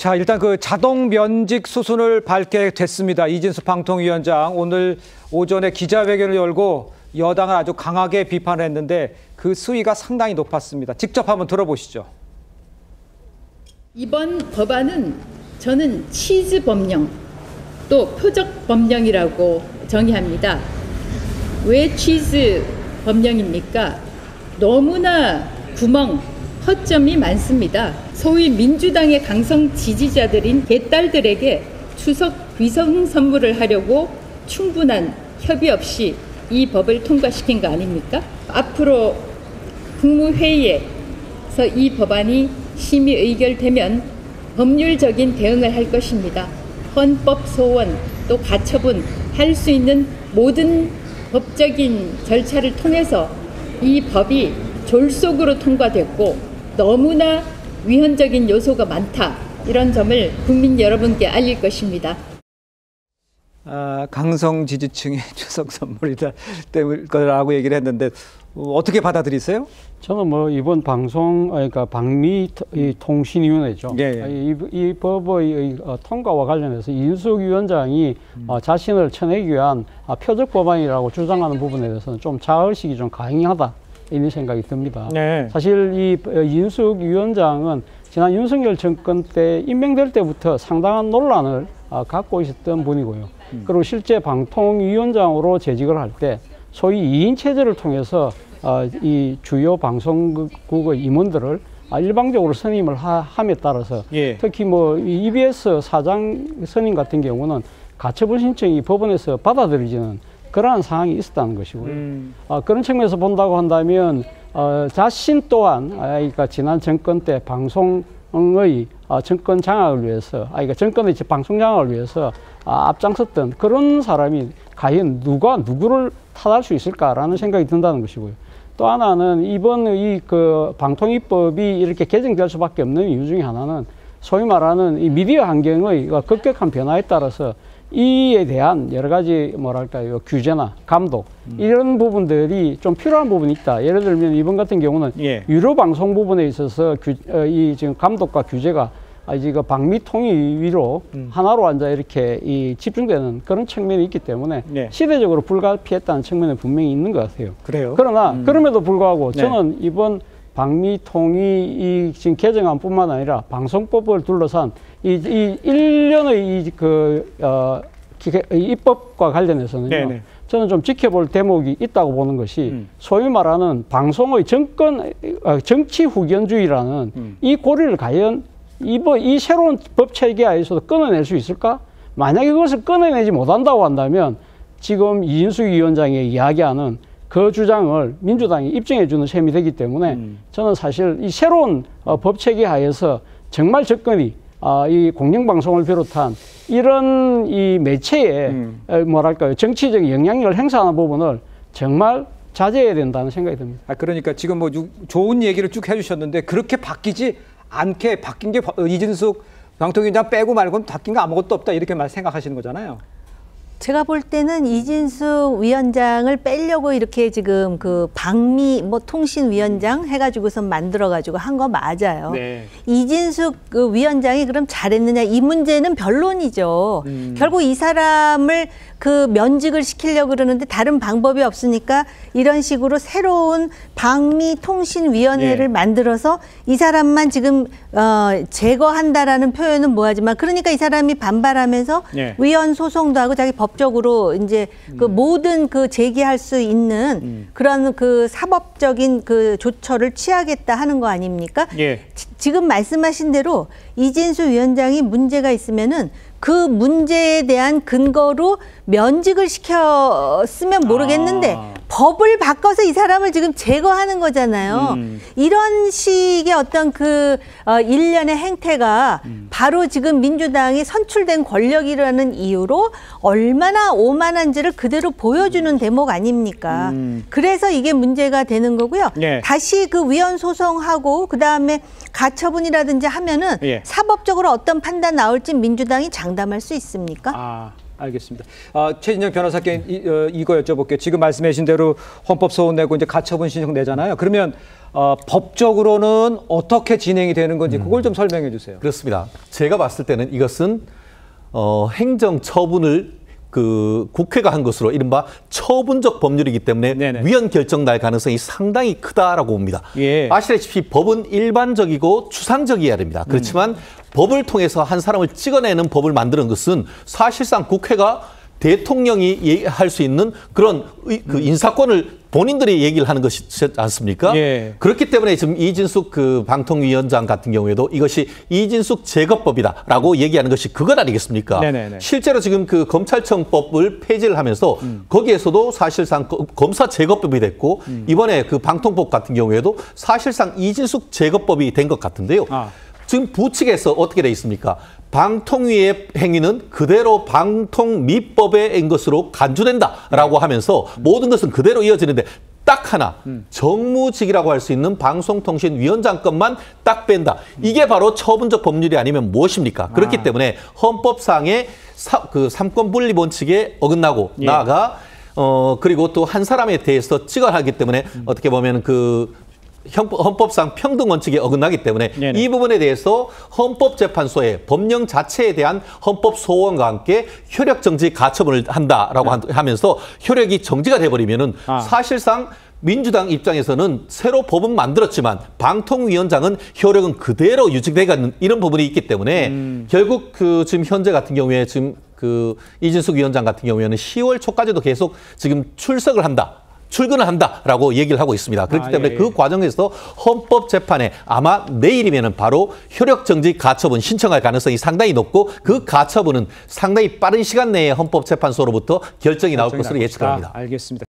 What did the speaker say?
자, 일단 그 자동 면직 수순을 밟게 됐습니다. 이진수 방통위원장 오늘 오전에 기자회견을 열고 여당을 아주 강하게 비판했는데 그 수위가 상당히 높았습니다. 직접 한번 들어보시죠. 이번 법안은 저는 치즈 법령 또 표적 법령이라고 정의합니다. 왜 치즈 법령입니까? 너무나 구멍, 허점이 많습니다. 소위 민주당의 강성 지지자들인 개딸들에게 추석 위성 선물을 하려고 충분한 협의 없이 이 법을 통과시킨 거 아닙니까? 앞으로 국무회의에서 이 법안이 심의 의결되면 법률적인 대응을 할 것입니다. 헌법 소원 또 가처분 할 수 있는 모든 법적인 절차를 통해서 이 법이 졸속으로 통과됐고 너무나 위헌적인 요소가 많다. 이런 점을 국민 여러분께 알릴 것입니다. 강성 지지층의 추석 선물이다 때문일 거라고 얘기를 했는데 어떻게 받아들이세요? 저는 뭐 이번 방송, 그러니까 방미통신위원회죠. 이 법의 통과와 관련해서 이인숙 위원장이 자신을 쳐내기 위한 표적 법안이라고 주장하는 부분에 대해서는 좀 자의식이 좀 강하다. 이런 생각이 듭니다. 네. 사실 이 이인숙 위원장은 지난 윤석열 정권 때 임명될 때부터 상당한 논란을 갖고 있었던 분이고요. 그리고 실제 방통위원장으로 재직을 할 때 소위 2인 체제를 통해서 이 주요 방송국의 임원들을 일방적으로 선임을 함에 따라서 특히 뭐 EBS 사장 선임 같은 경우는 가처분 신청이 법원에서 받아들이지는 그러한 상황이 있었다는 것이고요. 그런 측면에서 본다고 한다면 자신 또한 그러니까 지난 정권 때 방송의 정권 장악을 위해서 그러니까 정권의 방송 장악을 위해서 앞장섰던 그런 사람이 과연 누구를 탓할 수 있을까라는 생각이 든다는 것이고요. 또 하나는 이번 이 그 방통위법이 이렇게 개정될 수밖에 없는 이유 중에 하나는 소위 말하는 이 미디어 환경의 급격한 변화에 따라서 이에 대한 여러 가지 뭐랄까요 규제나 감독 이런 부분들이 좀 필요한 부분이 있다. 예를 들면 이번 같은 경우는 유료 방송 부분에 있어서 이 지금 감독과 규제가 지금 방미통일위로 하나로 앉아 이렇게 집중되는 그런 측면이 있기 때문에 시대적으로 불가피했다는 측면은 분명히 있는 것 같아요. 그래요? 그러나 그럼에도 불구하고 저는 이번 방미통이 지금 개정안뿐만 아니라 방송법을 둘러싼 이 일련의 입법과 관련해서는요. 저는 좀 지켜볼 대목이 있다고 보는 것이 소위 말하는 방송의 정치 후견주의라는 이 고리를 과연 이 새로운 법 체계 하에서도 끊어낼 수 있을까? 만약에 그것을 끊어내지 못한다고 한다면 지금 이인숙 위원장이 이야기하는 그 주장을 민주당이 입증해주는 셈이 되기 때문에 저는 사실 이 새로운 법 체계 하에서 정말 접근이 이 공영방송을 비롯한 이런 이 매체에 뭐랄까요 정치적 영향력을 행사하는 부분을 정말 자제해야 된다는 생각이 듭니다. 그러니까 지금 뭐 좋은 얘기를 쭉 해주셨는데 그렇게 바뀌지 않게 바뀐 게 이진숙 방통위원장 빼고 말고는 바뀐 거 아무것도 없다 이렇게 생각하시는 거잖아요. 제가 볼 때는 이진숙 위원장을 빼려고 이렇게 지금 그 방미 통신위원장 해가지고서 만들어가지고 한 거 맞아요. 이진숙 그 위원장이 그럼 잘했느냐 이 문제는 변론이죠. 결국 이 사람을 그 면직을 시키려고 그러는데 다른 방법이 없으니까 이런 식으로 새로운 방미통신위원회를 만들어서 이 사람만 지금 제거한다라는 표현은 뭐하지만 그러니까 이 사람이 반발하면서 위헌 소송도 하고 자기 법적으로 이제 그 모든 그 제기할 수 있는 그런 그 사법적인 그 조처를 취하겠다 하는 거 아닙니까? 지금 말씀하신 대로 이진수 위원장이 문제가 있으면은 그 문제에 대한 근거로 면직을 시켰으면 모르겠는데 법을 바꿔서 이 사람을 지금 제거하는 거잖아요. 이런 식의 어떤 그 일련의 행태가 바로 지금 민주당이 선출된 권력이라는 이유로 얼마나 오만한지를 그대로 보여주는 대목 아닙니까? 그래서 이게 문제가 되는 거고요. 다시 그 위헌 소송하고 그다음에 가처분이라든지 하면은 사법적으로 어떤 판단 나올지 민주당이 장담할 수 있습니까? 알겠습니다. 최진영 변호사께 이거 여쭤볼게요. 지금 말씀해 주신 대로 헌법 소원 내고 이제 가처분 신청 내잖아요. 그러면 법적으로는 어떻게 진행이 되는 건지 그걸 좀 설명해 주세요. 그렇습니다. 제가 봤을 때는 이것은 행정 처분을 국회가 한 것으로 이른바 처분적 법률이기 때문에 네네. 위헌 결정 날 가능성이 상당히 크다라고 봅니다. 예. 아시다시피 법은 일반적이고 추상적이어야 됩니다. 그렇지만 법을 통해서 한 사람을 찍어내는 법을 만드는 것은 사실상 국회가 대통령이 할 수 있는 그런 인사권을 본인들이 얘기를 하는 것이지 않습니까? 예. 그렇기 때문에 지금 이진숙 방통위원장 같은 경우에도 이것이 이진숙 제거법이다라고 얘기하는 것이 그것 아니겠습니까? 네네네. 실제로 지금 검찰청법을 폐지를 하면서 거기에서도 사실상 검사 제거법이 됐고 이번에 방통법 같은 경우에도 사실상 이진숙 제거법이 된 것 같은데요. 지금 부칙에서 어떻게 돼 있습니까? 방통위의 행위는 그대로 방통미법의 것으로 간주된다라고 하면서 모든 것은 그대로 이어지는데 딱 하나 정무직이라고 할 수 있는 방송통신위원장 것만 딱 뺀다. 이게 바로 처분적 법률이 아니면 무엇입니까? 그렇기 때문에 헌법상의 삼권 분리 원칙에 어긋나고 나아가 그리고 또 한 사람에 대해서 찍어하기 때문에 어떻게 보면 헌법상 평등 원칙에 어긋나기 때문에 네네. 이 부분에 대해서 헌법재판소의 법령 자체에 대한 헌법 소원과 함께 효력 정지 가처분을 한다라고 하면서 효력이 정지가 돼버리면은 사실상 민주당 입장에서는 새로 법은 만들었지만 방통위원장은 효력은 그대로 유지되는 이런 부분이 있기 때문에 결국 지금 현재 같은 경우에 지금 이진숙 위원장 같은 경우에는 10월 초까지도 계속 지금 출근을 한다라고 얘기를 하고 있습니다. 그렇기 때문에 그 과정에서 헌법재판에 아마 내일이면은 바로 효력정지 가처분 신청할 가능성이 상당히 높고 그 가처분은 상당히 빠른 시간 내에 헌법재판소로부터 결정이 나올 것으로 예측합니다. 알겠습니다.